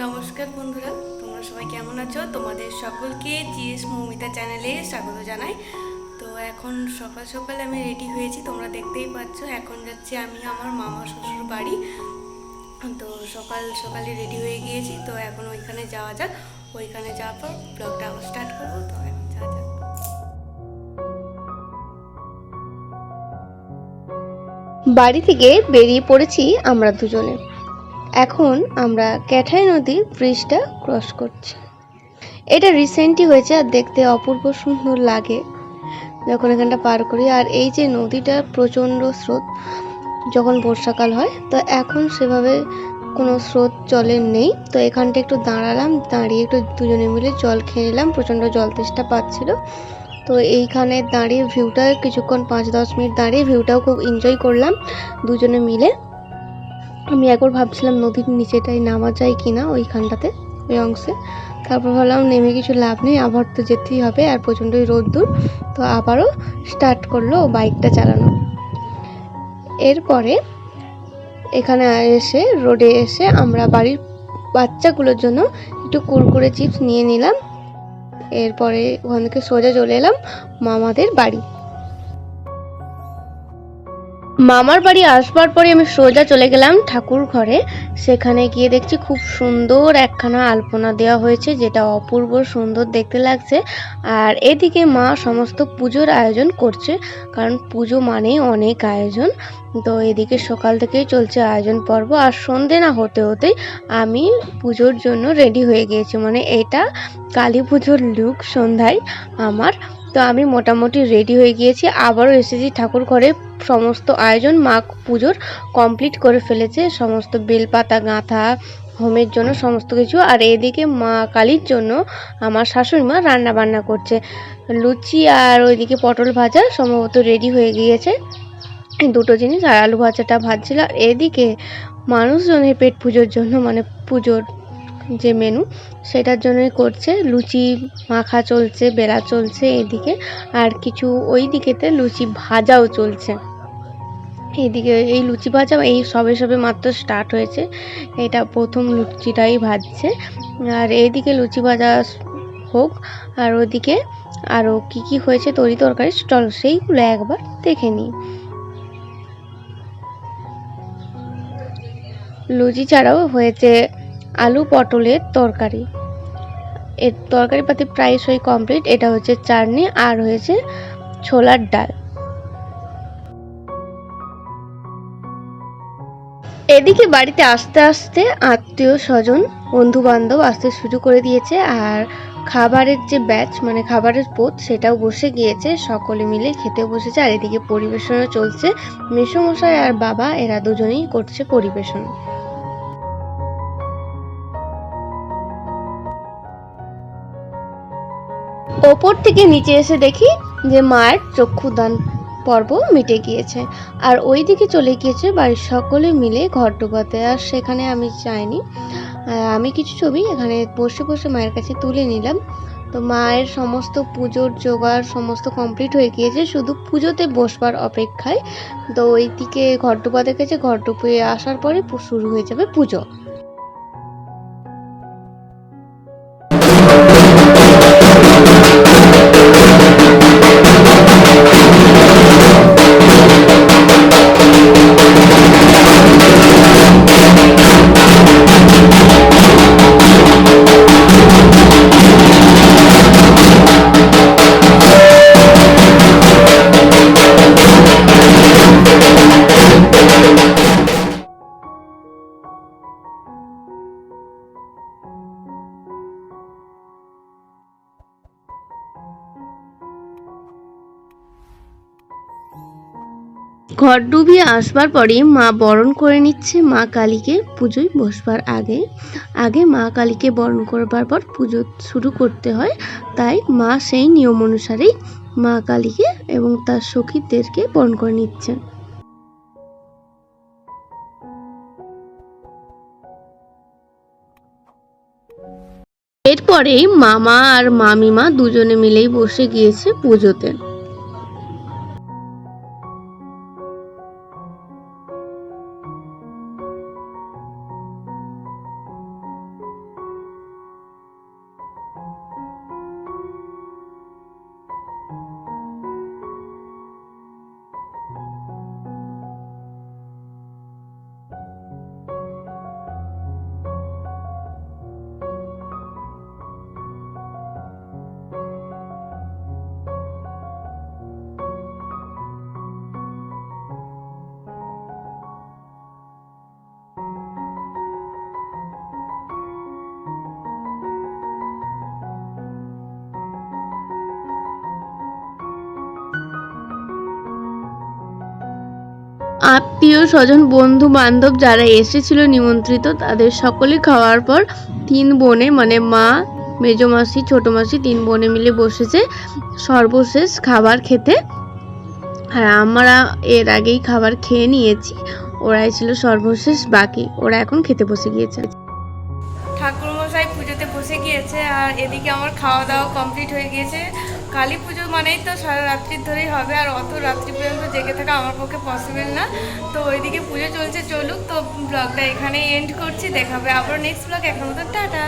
নমস্কার বন্ধুরা, তোমরা সবাই কেমন আছো? তোমাদের সকলকে জিএস মৌমিতা চ্যানেলে স্বাগত জানাই। তো এখন সকাল সকাল আমি রেডি হয়েছি, তোমরা দেখতেই পাচ্ছ। এখন যাচ্ছি আমি আমার মামা শ্বশুর বাড়ি। তো সকাল সকালে রেডি হয়ে গিয়েছি, তো এখন ওইখানে যাওয়া যাক। ওইখানে যাওয়ার পর ব্লগটা আবার স্টার্ট করবো। তো এখন যাওয়া যাক। বাড়ি থেকে বেরিয়ে পড়েছি আমরা দুজনে। এখন আমরা ক্যাঠাই নদীর ব্রিজটা ক্রস করছি। এটা রিসেন্টলি হয়েছে আর দেখতে অপূর্ব সুন্দর লাগে যখন এখানটা পার করি। আর এই যে নদীটার প্রচণ্ড স্রোত যখন বর্ষাকাল হয়, তো এখন সেভাবে কোনো স্রোত জলের নেই। তো এখানটা একটু দাঁড়ালাম, দাঁড়িয়ে একটু দুজনে মিলে জল খেয়ে নিলাম, প্রচণ্ড জল তেষ্টা পাচ্ছিল। তো এইখানে দাঁড়িয়ে ভিউটা কিছুক্ষণ 5-10 মিনিট দাঁড়িয়ে ভিউটাও খুব এনজয় করলাম দুজনে মিলে। আমি একবার ভাবছিলাম নদীর নিচেটাই নামা যায় কিনা ওইখানটাতে, ওই অংশে। তারপর ভাবলাম নেমে কিছু লাভ নেই, আবার তো যেতেই হবে, আর প্রচণ্ডই রোদ্দুর। তো আবারও স্টার্ট করলো বাইকটা চালানো। এরপরে এখানে এসে রোডে এসে আমরা বাড়ির বাচ্চাগুলোর জন্য একটু কুরকুরে চিপস নিয়ে নিলাম। এরপরে ওখান থেকে সোজা চলে এলাম মামাদের বাড়ি। মামার বাড়ি আসবার পরে আমি সোজা চলে গেলাম ঠাকুর ঘরে। সেখানে গিয়ে দেখছি খুব সুন্দর একখানা আলপনা দেওয়া হয়েছে, যেটা অপূর্ব সুন্দর দেখতে লাগছে। আর এদিকে মা সমস্ত পুজোর আয়োজন করছে, কারণ পুজো মানেই অনেক আয়োজন। তো এদিকে সকাল থেকেই চলছে আয়োজন পর্ব, আর সন্ধে না হতে হতেই আমি পুজোর জন্য রেডি হয়ে গিয়েছি। মানে এটা কালী পুজোর লুক সন্ধ্যায় আমার। তো আমি মোটামুটি রেডি হয়ে গিয়েছি, আবারও এসেছি ঠাকুর ঘরে। সমস্ত আয়োজন মা পুজোর কমপ্লিট করে ফেলেছে, সমস্ত বেলপাতা গাঁথা, হোমের জন্য সমস্ত কিছু। আর এদিকে মা কালীর জন্য আমার শাশুড়ি মা রান্না বান্না করছে। লুচি আর ওইদিকে পটল ভাজা সম্ভবত রেডি হয়ে গিয়েছে, দুটো জিনিস। আর আলু ভাজাটা ভাজছিল। আর এদিকে মানুষজনের পেট পুজোর জন্য, মানে পুজোর যে মেনু সেটার জন্যই করছে। লুচি মাখা চলছে, বেলা চলছে এদিকে, আর কিছু ওই দিকেতে লুচি ভাজাও চলছে। এইদিকে এই লুচি ভাজা এই সবে সবে মাত্র স্টার্ট হয়েছে, এটা প্রথম লুচিটাই ভাজছে। আর এইদিকে লুচি ভাজা হোক, আর ওদিকে আরও কি কি হয়েছে তরি তরকারি স্টল, সেইগুলো একবার দেখে নিই। লুচি ছাড়াও হয়েছে আলু পটলের তরকারি, এর তরকারি পাতি প্রায়শই কমপ্লিট। এটা হচ্ছে চাটনি, আর হয়েছে ছোলার ডাল। এদিকে বাড়িতে আস্তে আস্তে আত্মীয় স্বজন বন্ধু বান্ধব আসতে শুরু করে দিয়েছে। আর খাবারের যে ব্যাচ, মানে খাবারের পথ, সেটাও বসে গিয়েছে, সকলে মিলে খেতে বসেছে। আর এদিকে পরিবেশনও চলছে, মেসোমশাই আর বাবা এরা দুজনেই করছে পরিবেশন। ওপর থেকে নিচে এসে দেখি যে মায়ের চক্ষুদান পর্ব মিটে গিয়েছে, আর ওই দিকে চলে গিয়েছে বাড়ির সকলে মিলে ঘর ডোবাতে। আর সেখানে আমি যাইনি, আমি কিছু ছবি এখানে বসে বসে মায়ের কাছে তুলে নিলাম। তো মায়ের সমস্ত পুজোর জোগাড় সমস্ত কমপ্লিট হয়ে গিয়েছে, শুধু পুজোতে বসবার অপেক্ষায়। তো ওইদিকে ঘর ডোবাতে গেছে, ঘর ডুবে আসার পরে শুরু হয়ে যাবে পুজো। ঘর ডুবিয়ে আসবার পরে মা বরণ করে নিচ্ছে মা কালীকে পুজোয় বসবার আগে। আগে মা কালীকে বরণ করবার পর পুজো শুরু করতে হয়, তাই মা সেই নিয়ম অনুসারেই মা কালীকে এবং তার সখীদেরকে বরণ করে নিচ্ছে। এরপরেই মামা আর মামিমা দুজনে মিলেই বসে গিয়েছে পুজোতে। আত্মীয় স্বজন বন্ধু বান্ধব যারা এসেছিল নিমন্ত্রিত তাদের সকলে খাওয়ার পর 3 বোনে মানে মা, মেজো মাসি, ছোট মাসি 3 বোনে মিলে বসেছে সর্বশেষ খাবার খেতে। আর আমরা এর আগেই খাবার খেয়ে নিয়েছি, ওরাই ছিল সর্বশেষ বাকি, ওরা এখন খেতে বসে গিয়েছে। ঠাকুরমশাই পুজোতে বসে গিয়েছে আর এদিকে আমার খাওয়া দাওয়া কমপ্লিট হয়ে গিয়েছে। কালী পুজো মানেই তো সারা রাত্রির ধরেই হবে, আর অত রাত্রি পর্যন্ত জেগে থাকা আমার পক্ষে পসিবল না। তো ওইদিকে পুজো চলছে, চলুক। তো ব্লগটা এখানেই এন্ড করছি, দেখাবে আবার নেক্সট ব্লগ। এখন মতো টাটা।